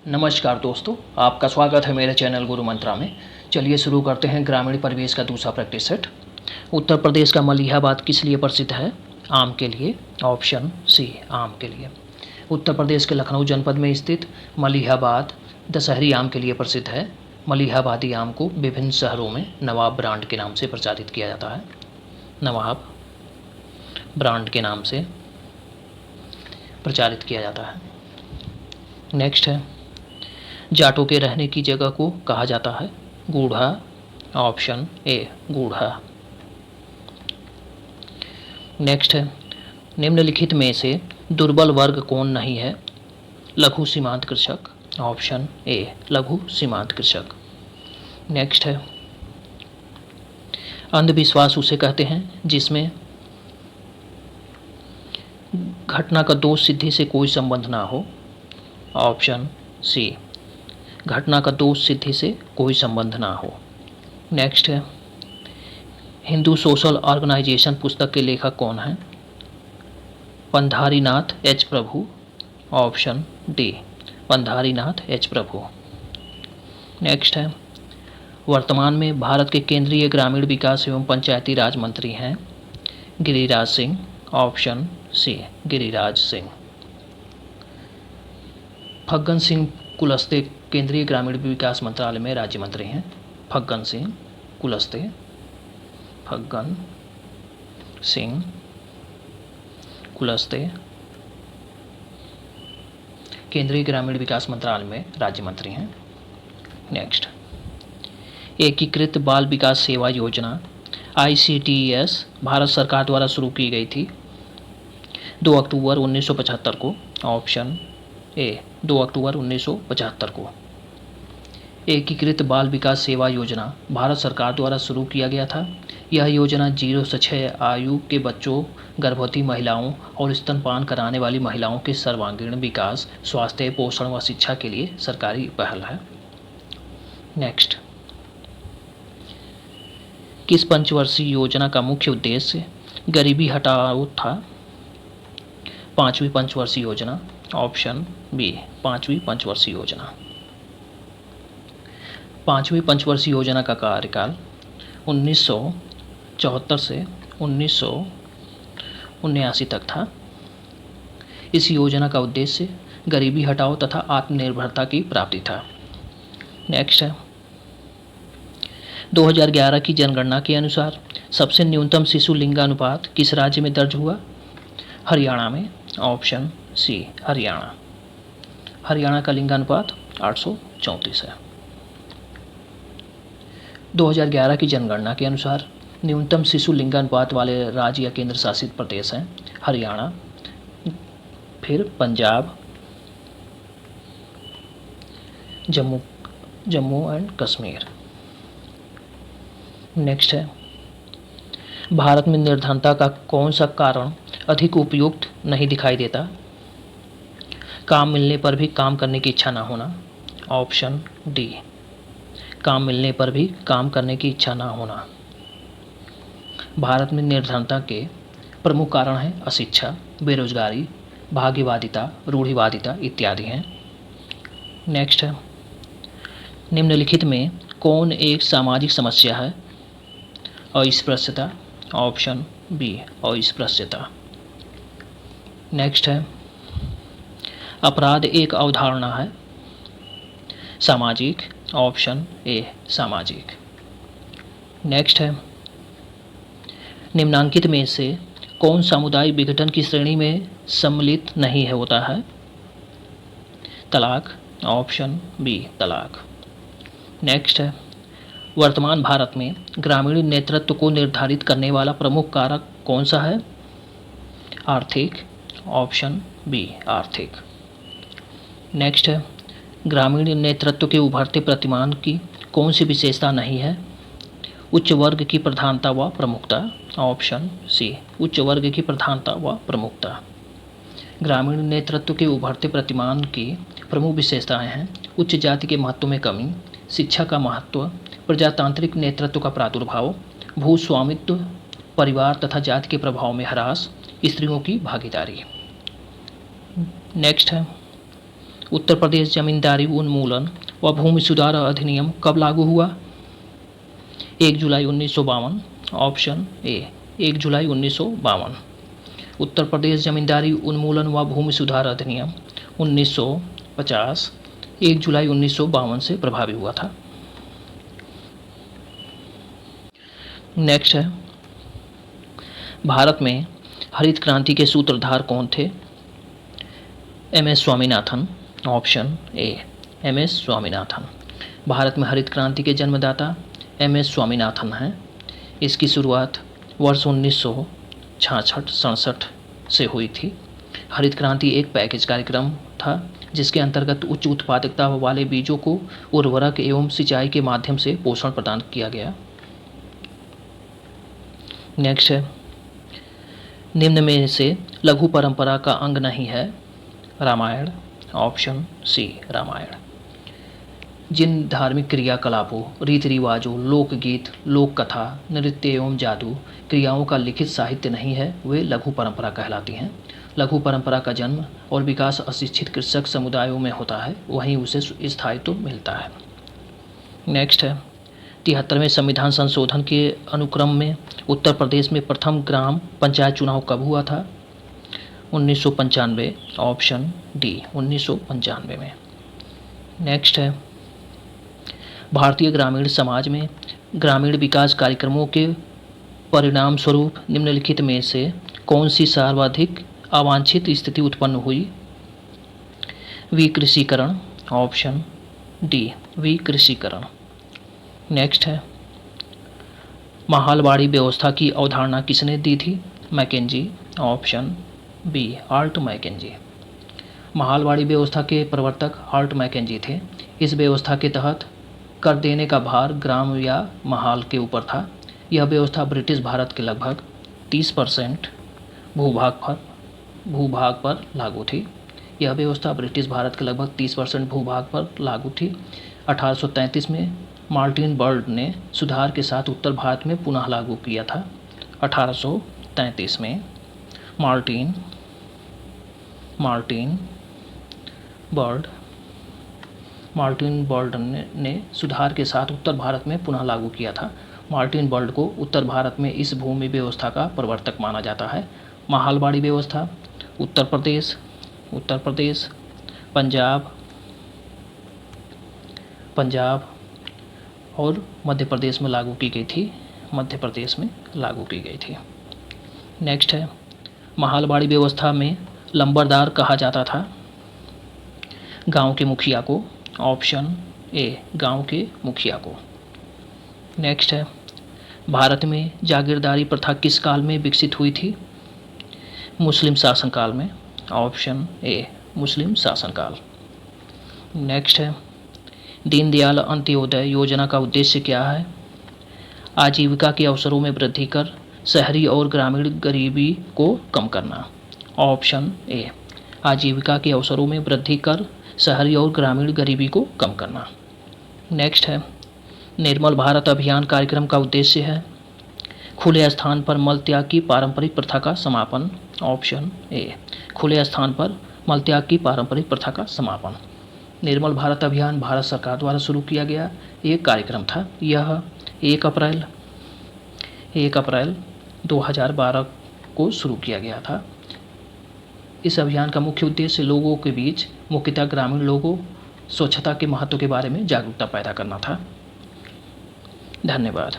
नमस्कार दोस्तों, आपका स्वागत है मेरे चैनल गुरु मंत्रा में। चलिए शुरू करते हैं ग्रामीण परिवेश का दूसरा प्रैक्टिस सेट। उत्तर प्रदेश का मलिहाबाद किस लिए प्रसिद्ध है? आम के लिए। ऑप्शन सी, आम के लिए। उत्तर प्रदेश के लखनऊ जनपद में स्थित मलिहाबाद दशहरी आम के लिए प्रसिद्ध है। मलिहाबादी आम को विभिन्न शहरों में नवाब ब्रांड के नाम से प्रचारित किया जाता है। नवाब ब्रांड के नाम से प्रचारित किया जाता है। नेक्स्ट है, जाटों के रहने की जगह को कहा जाता है गूढ़ा। Option A, गूढ़ा। नेक्स्ट है, निम्नलिखित में से दुर्बल वर्ग कौन नहीं है? लघु सीमांत कृषक। ऑप्शन ए, लघु सीमांत कृषक। नेक्स्ट है, अंधविश्वास उसे कहते हैं जिसमें घटना का दोष सिद्धि से कोई संबंध ना हो। ऑप्शन सी, घटना का दोष सिद्धि से कोई संबंध ना हो। नेक्स्ट है, हिंदू सोशल ऑर्गेनाइजेशन पुस्तक के लेखक कौन हैं? पंधारीनाथ एच प्रभु। ऑप्शन डी, पंधारीनाथ एच प्रभु। नेक्स्ट है, वर्तमान में भारत के केंद्रीय ग्रामीण विकास एवं पंचायती राज मंत्री हैं गिरिराज सिंह। Option C, Giriraj Singh. फग्गन सिंह कुलस्ते केंद्रीय ग्रामीण विकास मंत्रालय में राज्य मंत्री हैं। फग्गन सिंह कुलस्ते, फग्गन सिंह कुलस्ते केंद्रीय ग्रामीण विकास मंत्रालय में राज्य मंत्री हैं। नेक्स्ट, एकीकृत बाल विकास सेवा योजना ICTS भारत सरकार द्वारा शुरू की गई थी 2 अक्टूबर 1975 को। ऑप्शन ए, 2 अक्टूबर 1975 को। एकीकृत बाल विकास सेवा योजना भारत सरकार द्वारा शुरू किया गया था। यह योजना 0 से 6 आयु के बच्चों, गर्भवती महिलाओं और स्तनपान कराने वाली महिलाओं के सर्वांगीण विकास, स्वास्थ्य, पोषण व शिक्षा के लिए सरकारी पहल है। नेक्स्ट, किस पंचवर्षीय योजना का मुख्य उद्देश्य गरीबी हटाओ था? 5वीं पंचवर्षीय योजना। ऑप्शन बी, 5वीं पंचवर्षीय योजना। 5वीं पंचवर्षीय योजना का कार्यकाल 1974 से 1979 तक था। इस योजना का उद्देश्य गरीबी हटाओ तथा आत्मनिर्भरता की प्राप्ति था। नेक्स्ट है, 2011 की जनगणना के अनुसार सबसे न्यूनतम शिशु लिंगानुपात किस राज्य में दर्ज हुआ? हरियाणा में। Option C, Haryana. हरियाणा का लिंगानुपात 834 है। 2011 की जनगणना के अनुसार न्यूनतम शिशु लिंगानुपात वाले राज्य या केंद्र शासित प्रदेश हैं हरियाणा, फिर पंजाब, जम्मू एंड कश्मीर। नेक्स्ट है, भारत में निर्धनता का कौन सा कारण अधिक उपयुक्त नहीं दिखाई देता? काम मिलने पर भी काम करने की इच्छा ना होना। ऑप्शन डी, काम मिलने पर भी काम करने की इच्छा ना होना। भारत में निर्धनता के प्रमुख कारण हैं अशिक्षा, बेरोजगारी, भाग्यवादिता, रूढ़िवादिता इत्यादि हैं। नेक्स्ट है, निम्नलिखित में कौन एक सामाजिक समस्या है? अस्पृश्यता। ऑप्शन बी, अस्पृश्यता। नेक्स्ट है, अपराध एक अवधारणा है सामाजिक। ऑप्शन ए, सामाजिक। नेक्स्ट है, निम्नांकित में से कौन सामुदायिक विघटन की श्रेणी में सम्मिलित नहीं है होता है? तलाक। ऑप्शन बी, तलाक। नेक्स्ट है, वर्तमान भारत में ग्रामीण नेतृत्व को निर्धारित करने वाला प्रमुख कारक कौन सा है? आर्थिक। ऑप्शन बी, आर्थिक। नेक्स्ट है, ग्रामीण नेतृत्व के उभरते प्रतिमान की कौन सी विशेषता नहीं है? उच्च वर्ग की प्रधानता व प्रमुखता। ऑप्शन सी, उच्च वर्ग की प्रधानता व प्रमुखता। ग्रामीण नेतृत्व के उभरते प्रतिमान की प्रमुख विशेषताएं हैं उच्च जाति के महत्व में कमी, शिक्षा का महत्व, प्रजातांत्रिक नेतृत्व का प्रादुर्भाव, भूस्वामित्व, परिवार तथा जाति के प्रभाव में ह्रास, स्त्रियों की भागीदारी। नेक्स्ट है, उत्तर प्रदेश जमींदारी उन्मूलन व भूमि सुधार अधिनियम कब लागू हुआ? 1 जुलाई 1952। ऑप्शन ए 1 जुलाई 1952। उत्तर प्रदेश जमींदारी उन्मूलन व भूमि सुधार अधिनियम 1950 1 जुलाई 1952 से प्रभावी हुआ था। नेक्स्ट है, भारत में हरित क्रांति के सूत्रधार कौन थे? M S. Swaminathan. Option A M S. Swaminathan. Bharat में हरित क्रांति के जन्मदाता एम.एस. स्वामीनाथन हैं। इसकी शुरुआत वर्ष 1966-67 से हुई थी। हरित क्रांति एक पैकेज कार्यक्रम था जिसके अंतर्गत उच्च उत्पादकता वाले बीजों को उर्वरक एवं सिंचाई के माध्यम से पोषण प्रदान किया गया। नेक्स्ट है, निम्न में से लघु परंपरा का अंग नहीं है? रामायण। Option C Ramayana. जिन धार्मिक क्रियाकलापों, रीति रिवाजों, लोकगीत, लोक कथा, नृत्य एवं जादू क्रियाओं का लिखित साहित्य नहीं है वे लघु परंपरा कहलाती हैं। लघु परंपरा का जन्म और विकास अशिक्षित कृषक समुदायों में होता है, वहीं उसे स्थायित्व मिलता है। नेक्स्ट है, 73वें संविधान संशोधन के अनुक्रम में उत्तर प्रदेश में प्रथम ग्राम पंचायत चुनाव कब हुआ था? 1995। ऑप्शन डी 1995 में। नेक्स्ट है, भारतीय ग्रामीण समाज में ग्रामीण विकास कार्यक्रमों के परिणाम स्वरूप निम्नलिखित में से कौन सी सर्वाधिक अवांछित स्थिति उत्पन्न हुई? विकृषीकरण। ऑप्शन डी विकृषीकरण। नेक्स्ट है, महालवाड़ी व्यवस्था की अवधारणा किसने दी थी? Mackenzie. Option B Holt Mackenzie. Mahalwari व्यवस्था के प्रवर्तक हार्ट मैकेंजी थे। इस व्यवस्था के तहत कर देने का भार ग्राम या महाल के ऊपर था। यह व्यवस्था ब्रिटिश भारत के लगभग 30% भूभाग पर लागू थी। यह व्यवस्था ब्रिटिश भारत के लगभग 30% भूभाग पर लागू थी। 1833 में मार्टिन बर्ड ने सुधार के साथ उत्तर भारत में पुनः लागू किया था। 1833 में मार्टिन बर्ड ने सुधार के साथ उत्तर भारत में पुनः लागू किया था। मार्टिन बर्ड को उत्तर भारत में इस भूमि व्यवस्था का प्रवर्तक माना जाता है। महालवाड़ी व्यवस्था उत्तर प्रदेश, पंजाब और मध्य प्रदेश में लागू की गई थी। नेक्स्ट है, महालवाड़ी व्यवस्था में लंबरदार कहा जाता था गांव के मुखिया को। ऑप्शन ए गांव के मुखिया को। नेक्स्ट है, भारत में जागीरदारी प्रथा किस काल में विकसित हुई थी? मुस्लिम शासनकाल में। ऑप्शन ए मुस्लिम शासनकाल। नेक्स्ट है, दीनदयाल अंत्योदय योजना का उद्देश्य क्या है? आजीविका के अवसरों में वृद्धि कर शहरी और ग्रामीण गरीबी को कम करना। ऑप्शन ए आजीविका के अवसरों में वृद्धि कर शहरी और ग्रामीण गरीबी को कम करना। नेक्स्ट है, निर्मल भारत अभियान कार्यक्रम का उद्देश्य है खुले स्थान पर मल त्याग की पारंपरिक प्रथा का समापन। ऑप्शन ए खुले स्थान पर मल त्याग की पारंपरिक प्रथा का समापन। निर्मल भारत अभियान भारत सरकार द्वारा शुरू किया गया एक कार्यक्रम था। यह 1 अप्रैल 2012 को शुरू किया गया था। इस अभियान का मुख्य उद्देश्य लोगों के बीच, मुख्यतः ग्रामीण लोगों, स्वच्छता के महत्व के बारे में जागरूकता पैदा करना था। धन्यवाद।